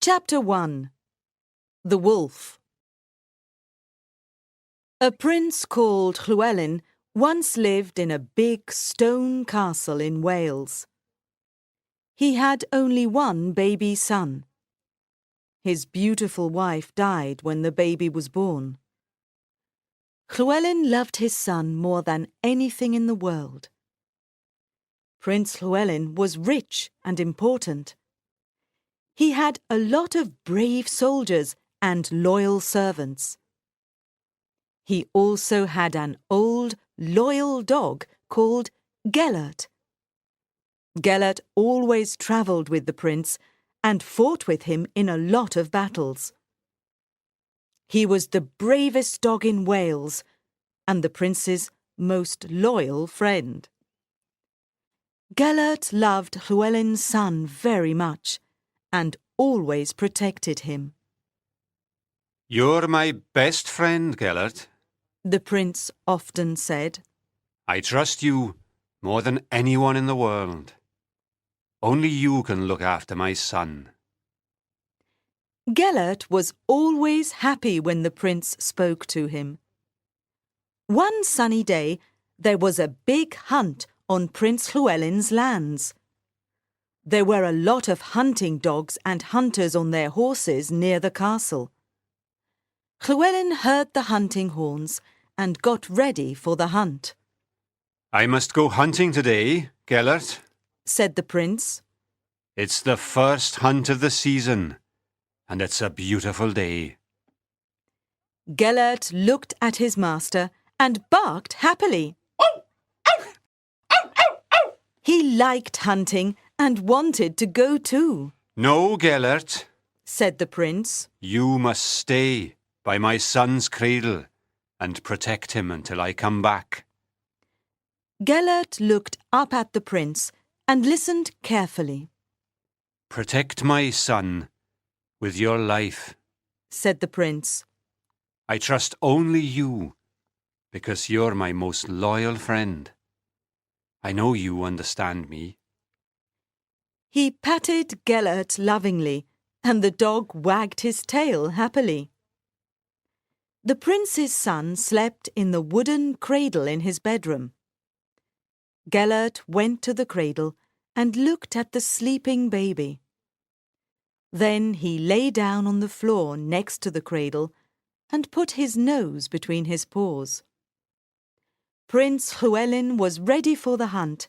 Chapter 1. The Wolf. A prince called Llewellyn once lived in a big stone castle in Wales. He had only one baby son. His beautiful wife died when the baby was born. Llewellyn loved his son more than anything in the world. Prince Llewellyn was rich and important. He had a lot of brave soldiers and loyal servants. He also had an old, loyal dog called Gellert. Gellert always travelled with the prince and fought with him in a lot of battles. He was the bravest dog in Wales and the prince's most loyal friend. Gellert loved Llewellyn's son very much and always protected him. "You're my best friend, Gellert," the prince often said. "I trust you more than anyone in the world. Only you can look after my son." Gellert was always happy when the prince spoke to him. One sunny day, there was a big hunt on Prince Llewellyn's lands. There were a lot of hunting dogs and hunters on their horses near the castle. Llewellyn heard the hunting horns and got ready for the hunt. "I must go hunting today, Gellert," said the prince. "It's the first hunt of the season, and it's a beautiful day." Gellert looked at his master and barked happily. He liked hunting and wanted to go too. "No, Gellert," said the prince. "You must stay by my son's cradle and protect him until I come back." Gellert looked up at the prince and listened carefully. "Protect my son with your life," said the prince. "I trust only you, because you're my most loyal friend. I know you understand me." He patted Gellert lovingly, and the dog wagged his tail happily. The prince's son slept in the wooden cradle in his bedroom. Gellert went to the cradle and looked at the sleeping baby. Then he lay down on the floor next to the cradle and put his nose between his paws. Prince Llewellyn was ready for the hunt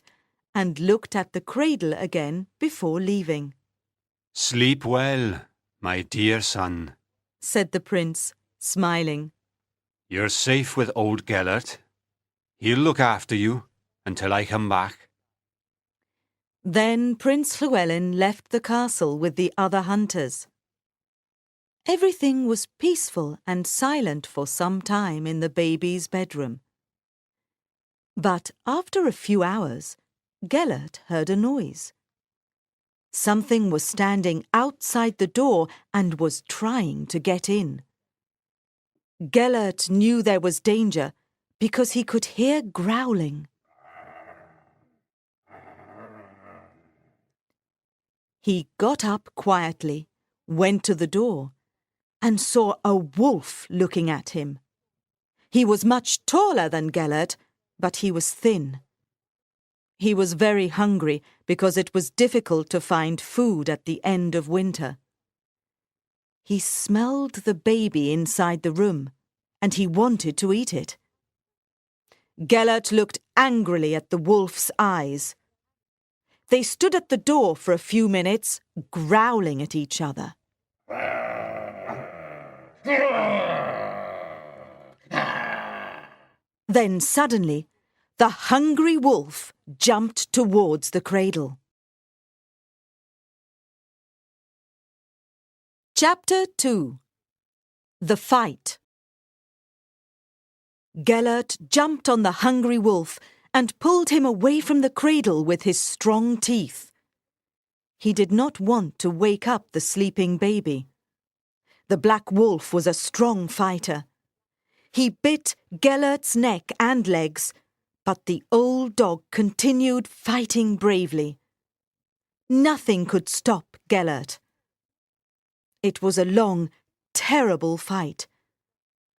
and looked at the cradle again before leaving. "Sleep well, my dear son," said the prince, smiling. "You're safe with old Gellert. He'll look after you until I come back." Then Prince Llewellyn left the castle with the other hunters. Everything was peaceful and silent for some time in the baby's bedroom. But after a few hours, Gellert heard a noise. Something was standing outside the door and was trying to get in. Gellert knew there was danger because he could hear growling. He got up quietly, went to the door, and saw a wolf looking at him. He was much taller than Gellert, but he was thin. He was very hungry because it was difficult to find food at the end of winter. He smelled the baby inside the room, and he wanted to eat it. Gellert looked angrily at the wolf's eyes. They stood at the door for a few minutes, growling at each other. Then suddenly, the hungry wolf jumped towards the cradle. Chapter 2. The Fight. Gellert jumped on the hungry wolf and pulled him away from the cradle with his strong teeth. He did not want to wake up the sleeping baby. The black wolf was a strong fighter. He bit Gellert's neck and legs, but the old dog continued fighting bravely. Nothing could stop Gellert. It was a long, terrible fight.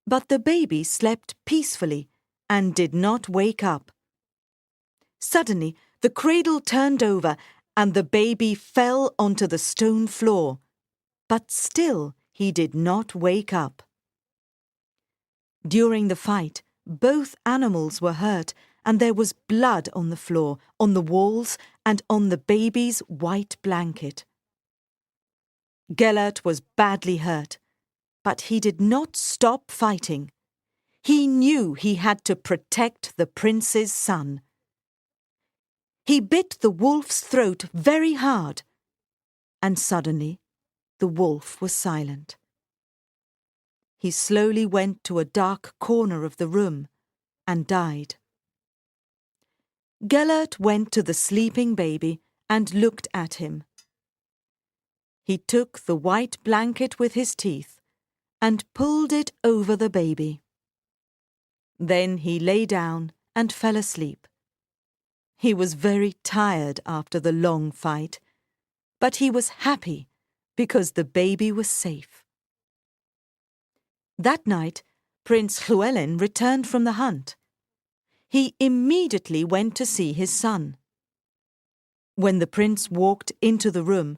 But the baby slept peacefully and did not wake up. Suddenly, the cradle turned over and the baby fell onto the stone floor. But still he did not wake up. During the fight, both animals were hurt and there was blood on the floor, on the walls, and on the baby's white blanket. Gellert was badly hurt, but he did not stop fighting. He knew he had to protect the prince's son. He bit the wolf's throat very hard, and suddenly the wolf was silent. He slowly went to a dark corner of the room and died. Gellert went to the sleeping baby and looked at him. He took the white blanket with his teeth and pulled it over the baby. Then he lay down and fell asleep. He was very tired after the long fight, but he was happy because the baby was safe. That night, Prince Llewellyn returned from the hunt. He immediately went to see his son. When the prince walked into the room,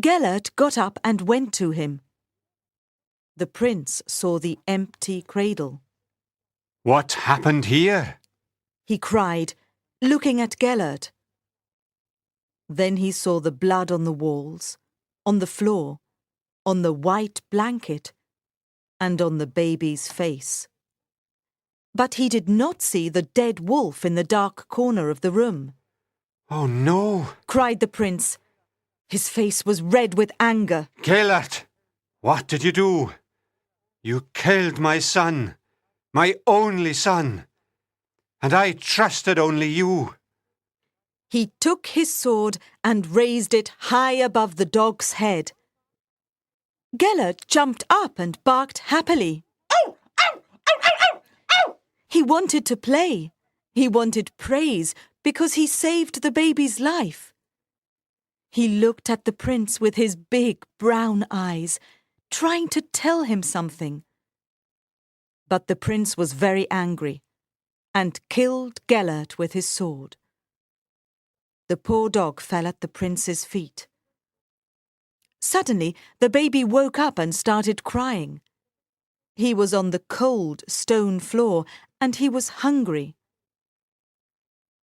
Gellert got up and went to him. The prince saw the empty cradle. What happened here? He cried, looking at Gellert. Then he saw the blood on the walls, on the floor, on the white blanket, and on the baby's face. But he did not see the dead wolf in the dark corner of the room. Oh no! Cried the prince. His face was red with anger. Gellert, what did you do? You killed my son, my only son, and I trusted only you. He took his sword and raised it high above the dog's head. Gellert jumped up and barked happily. Ow! Ow! Ow! Ow! Ow! Ow! He wanted to play. He wanted praise because he saved the baby's life. He looked at the prince with his big brown eyes, trying to tell him something. But the prince was very angry and killed Gellert with his sword. The poor dog fell at the prince's feet. Suddenly, the baby woke up and started crying. He was on the cold stone floor and he was hungry.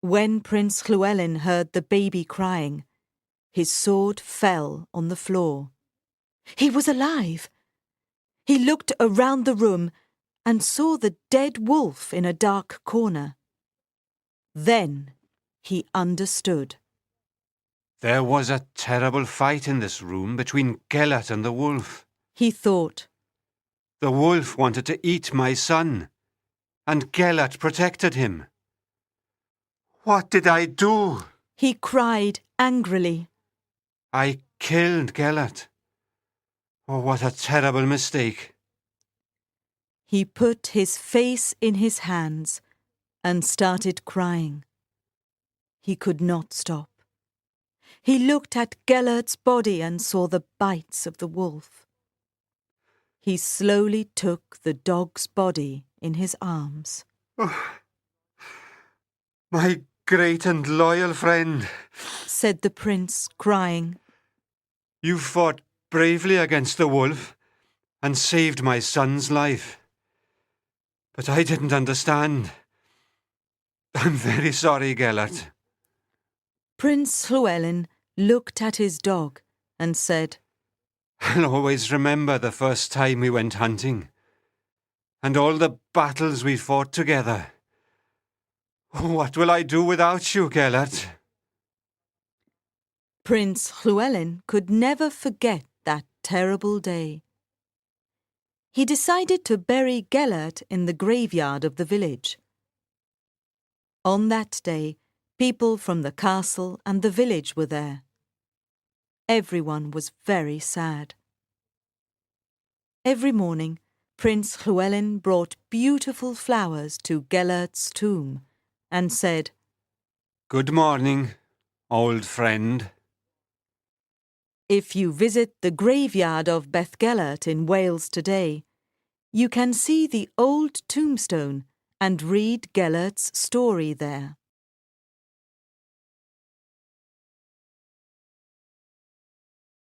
When Prince Llewellyn heard the baby crying, his sword fell on the floor. He was alive. He looked around the room and saw the dead wolf in a dark corner. Then he understood. There was a terrible fight in this room between Gellert and the wolf. He thought. The wolf wanted to eat my son, and Gellert protected him. What did I do? He cried angrily. I killed Gellert. Oh, what a terrible mistake. He put his face in his hands and started crying. He could not stop. He looked at Gellert's body and saw the bites of the wolf. He slowly took the dog's body in his arms. Oh, my great and loyal friend, said the prince, crying. You fought bravely against the wolf and saved my son's life. But I didn't understand. I'm very sorry, Gellert. Prince Llewellyn looked at his dog and said, I'll always remember the first time we went hunting, and all the battles we fought together. What will I do without you, Gellert? Prince Llewellyn could never forget that terrible day. He decided to bury Gellert in the graveyard of the village. On that day, people from the castle and the village were there. Everyone was very sad. Every morning, Prince Llewellyn brought beautiful flowers to Gellert's tomb and said, Good morning, old friend. If you visit the graveyard of Bethgelert in Wales today, you can see the old tombstone and read Gellert's story there.